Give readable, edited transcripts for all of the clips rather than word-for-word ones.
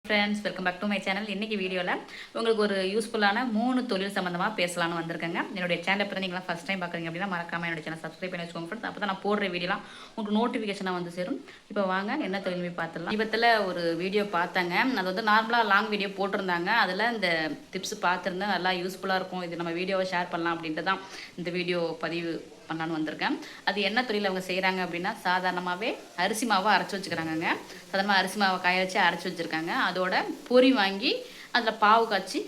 Friends welcome back to my channel. இன்றைக்கி வீடியோவில் உங்களுக்கு ஒரு யூஸ்ஃபுல்லான 3 தொழில் சம்மந்தமாக பேசலான்னு வந்திருக்கேங்க. என்னுடைய சேனலை பற்றி நீங்களாம் ஃபஸ்ட் டைம் பார்க்குறீங்க அப்படின்னா மறக்காமல் என்னோட சேனல் சப்ஸ்கிரைப் பண்ணி வச்சுக்கோங்க ஃப்ரெண்ட்ஸ். அப்போ தான் நான் போடுற வீடியோலாம் உங்களுக்கு நோட்டிஃபிகேஷனாக வந்து சேரும். இப்போ வாங்க என்ன தொழில் போய் பார்த்துடலாம். இவத்தில் ஒரு வீடியோ பார்த்தாங்க, அது வந்து நார்மலாக லாங் வீடியோ போட்டிருந்தாங்க. அதில் இந்த டிப்ஸ் பார்த்துருந்தேன், நல்லா யூஸ்ஃபுல்லாக இருக்கும், இது நம்ம வீடியோவை ஷேர் பண்ணலாம் அப்படின்ட்டு தான் இந்த வீடியோ பதிவு பண்ணலான்னு வந்திருக்கேன். அது என்ன தொழில் அவங்க செய்கிறாங்க அப்படின்னா, சாதாரணமாகவே அரிசி மாவை அரைச்சி வச்சுக்கிறாங்கங்க. சாதாரணமாக அரிசி மாவை காய வச்சு அரைச்சி வச்சுருக்காங்க. அதோட பொரி வாங்கி அதில் பாவு காய்ச்சி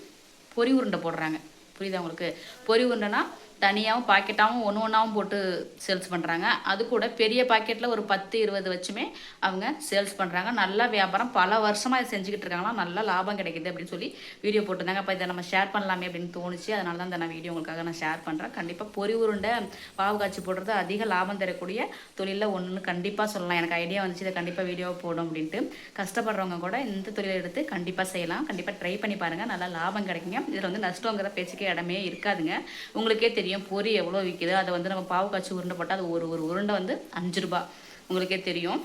பொரி உருண்டை போடுறாங்க. புரியுதா உங்களுக்கு? பொரி உருண்டைனா தனியாகவும் பாக்கெட்டாகவும் ஒன்று ஒன்றாவும் போட்டு சேல்ஸ் பண்ணுறாங்க. அது கூட பெரிய பாக்கெட்டில் ஒரு 10-20 வச்சுமே அவங்க சேல்ஸ் பண்ணுறாங்க. நல்ல வியாபாரம், பல வருஷமாக இதை செஞ்சுக்கிட்டு இருக்காங்களாம், நல்ல லாபம் கிடைக்குது அப்படின்னு சொல்லி வீடியோ போட்டிருந்தாங்க. அப்போ இதை நம்ம ஷேர் பண்ணலாமே அப்படின்னு தோணுச்சு. அதனால தான் இந்த நான் வீடியோ உங்களுக்காக நான் ஷேர் பண்ணுறேன். கண்டிப்பாக பொரி உருண்டை பாவு காய்ச்சி போடுறது அதிக லாபம் தரக்கூடிய தொழிலில் ஒன்றுன்னு கண்டிப்பாக சொல்லலாம். எனக்கு ஐடியா வந்துச்சு, இதை கண்டிப்பாக வீடியோ போடும் அப்படின்ட்டு. கஷ்டப்படுறவங்க கூட இந்த தொழிலை எடுத்து கண்டிப்பாக செய்யலாம். கண்டிப்பாக ட்ரை பண்ணி பாருங்கள், நல்லா லாபம் கிடைக்குங்க. இதில் வந்து நஷ்டங்கிற பேச்சுக்கே இடமே இருக்காதுங்க. உங்களுக்கே தெரியும் பொரி எவ்வளோ விற்கிது. அதை வந்து நம்ம பாவு காய்ச்சி உருண்டை போட்டால் அது ஒரு உருண்டை வந்து 5 ரூபா. உங்களுக்கே தெரியும்.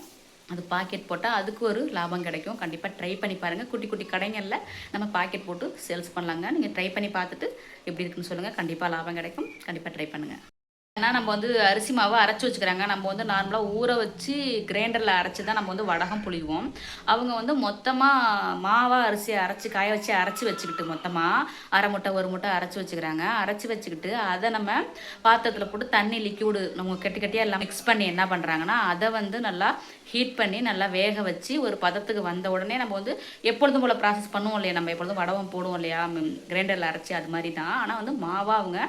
அது பாக்கெட் போட்டால் அதுக்கு ஒரு லாபம் கிடைக்கும். கண்டிப்பாக ட்ரை பண்ணி பாருங்கள். குட்டி குட்டி கடைகளில் நம்ம பாக்கெட் போட்டு சேல்ஸ் பண்ணலாங்க. நீங்கள் ட்ரை பண்ணி பார்த்துட்டு எப்படி இருக்குன்னு சொல்லுங்கள். கண்டிப்பாக லாபம் கிடைக்கும். கண்டிப்பாக ட்ரை பண்ணுங்கள். ஏன்னா நம்ம வந்து அரிசி மாவை அரைச்சி வச்சுக்கிறாங்க. நம்ம வந்து நார்மலாக ஊற வச்சு கிரைண்டரில் அரைச்சி தான் நம்ம வந்து வடகம் புளிவோம். அவங்க வந்து மொத்தமாக மாவாக அரிசியை அரைச்சி காய வச்சு அரைச்சி வச்சுக்கிட்டு மொத்தமாக அரை மூட்டை ஒரு மூட்டை அரைச்சி வச்சுக்கிறாங்க. அரைச்சி வச்சுக்கிட்டு அதை நம்ம பாத்திரத்தில் போட்டு தண்ணி லிக்யூடு நம்ம கட்டியாக எல்லாம் மிக்ஸ் பண்ணி என்ன பண்ணுறாங்கன்னா, அதை வந்து நல்லா ஹீட் பண்ணி நல்லா வேக வச்சு ஒரு பதத்துக்கு வந்த உடனே நம்ம வந்து எப்பொழுதும் போல் ப்ராசஸ் பண்ணுவோம் இல்லையா, நம்ம எப்பொழுதும் வடகம் போடுவோம் இல்லையா கிரைண்டரில் அரைச்சி, அது மாதிரி தான். ஆனால் வந்து மாவாக அவங்க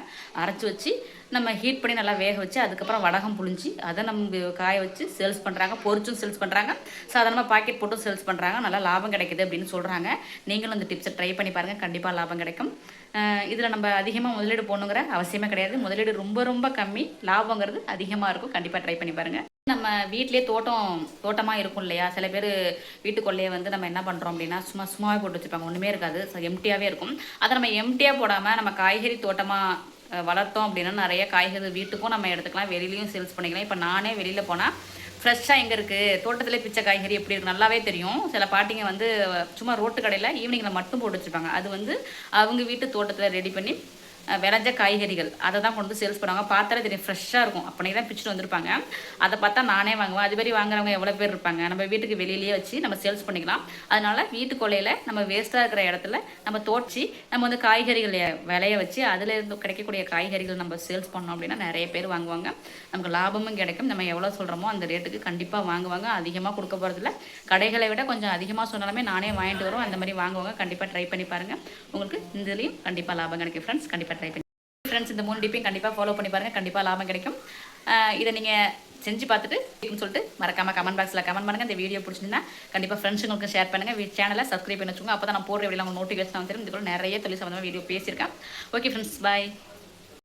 அரைச்சி வச்சு நம்ம ஹீட் பண்ணி நல்லா வேக வச்சு அதுக்கப்புறம் வடகம் புழிஞ்சி அதை நம்ம காய வச்சு சேல்ஸ் பண்ணுறாங்க. பொரிச்சும் சேல்ஸ் பண்ணுறாங்க, சாதாரணமாக பாக்கெட் போட்டும் சேல்ஸ் பண்ணுறாங்க. நல்லா லாபம் கிடைக்குது அப்படின்னு சொல்கிறாங்க. நீங்களும் இந்த டிப்ஸை ட்ரை பண்ணி பாருங்கள், கண்டிப்பாக லாபம் கிடைக்கும். இதில் நம்ம அதிகமாக முதலீடு போடணுங்கிற அவசியமே கிடையாது. முதலீடு ரொம்ப ரொம்ப கம்மி, லாபங்கிறது அதிகமாக இருக்கும். கண்டிப்பாக ட்ரை பண்ணி பாருங்கள். நம்ம வீட்டிலே தோட்டமாக இருக்கும் இல்லையா, சில பேர் வீட்டுக்குள்ளேயே வந்து நம்ம என்ன பண்ணுறோம் அப்படின்னா சும்மாவே போட்டு வச்சுருப்பாங்க, ஒன்றுமே இருக்காது, எம்டியாகவே இருக்கும். அதை நம்ம எம்டியாக போடாமல் நம்ம காய்கறி தோட்டமாக வளர்த்தோம் அப்படின்னா நிறைய காய்கறி வீட்டுக்கும் நம்ம எடுத்துக்கலாம், வெளியிலையும் சேல்ஸ் பண்ணிக்கலாம். இப்போ நானே வெளியில் போனால் ஃப்ரெஷ்ஷாக எங்கே இருக்குது, தோட்டத்திலே பிச்சை காய்கறி எப்படி இருக்குது நல்லாவே தெரியும். சில பாட்டிங்க வந்து சும்மா ரோட்டு கடையில் ஈவினிங்கில் மட்டும் போட்டு வச்சுருப்பாங்க. அது வந்து அவங்க வீட்டு தோட்டத்தில் ரெடி பண்ணி விளைஞ்ச காய்கறிகள் அதை தான் கொண்டு வந்து சேல்ஸ் பண்ணுவாங்க. பார்த்தாலே தெரியும் ஃப்ரெஷ்ஷாக இருக்கும். அப்படி தான் பிச்சுட்டு வந்திருப்பாங்க. அதை பார்த்தா நானே வாங்குவேன். அது மாதிரி வாங்குறவங்க எவ்வளோ பேர் இருப்பாங்க. நம்ம வீட்டுக்கு வெளியிலேயே வச்சு நம்ம சேல்ஸ் பண்ணிக்கலாம். அதனால் வீட்டு கொள்ளையில் நம்ம வேஸ்ட்டாக இருக்கிற இடத்துல நம்ம தோட்சி நம்ம வந்து காய்கறிகளை விளைய வச்சு அதில் இருந்து கிடைக்கக்கூடிய காய்கறிகள் நம்ம சேல்ஸ் பண்ணோம் அப்படின்னா நிறைய பேர் வாங்குவாங்க. நமக்கு லாபமும் கிடைக்கும். நம்ம எவ்வளோ சொல்கிறோமோ அந்த ரேட்டுக்கு கண்டிப்பாக வாங்குவாங்க. அதிகமாக கொடுக்க போகிறதில்ல, கடைகளை விட கொஞ்சம் அதிகமாக சொன்னாலுமே நானே வாங்கிட்டு வரோம். அந்த மாதிரி வாங்குவாங்க. கண்டிப்பாக ட்ரை பண்ணி பாருங்கள், உங்களுக்கு இதுலேயும் கண்டிப்பாக லாபம் கிடைக்கும் ஃப்ரெண்ட்ஸ். கண்டிப்பாக ட்ரை பண்ணி ஃப்ரெண்ட்ஸ் இந்த 3 டிப்பையும் கண்டிப்பாக ஃபாலோ பண்ணி பாருங்கள், கண்டிப்பாக லாபம் கிடைக்கும். இதை நீங்கள் செஞ்சு பார்த்துட்டு சொல்லிட்டு மறக்காமல் கமெண்ட் பாக்ஸில் கமெண்ட் பண்ணுங்கள். இந்த வீடியோ பிடிச்சிருந்தா கண்டிப்பாக ஃப்ரெண்ட்ஸுங்களுக்கு ஷேர் பண்ணுங்கள். சேனலை சப்ஸ்கிரைப் பண்ணி வச்சுக்கோங்க. அப்போ தான் நான் போடுற வீடியோ உங்களுக்கு நோட்டிஃபிகேஷன் வந்துடும். இதுக்குள்ள நிறைய தொழில் சம்மந்தமாக வீடியோ பேசியிருக்கேன். ஓகே ஃப்ரெண்ட்ஸ், பாய்.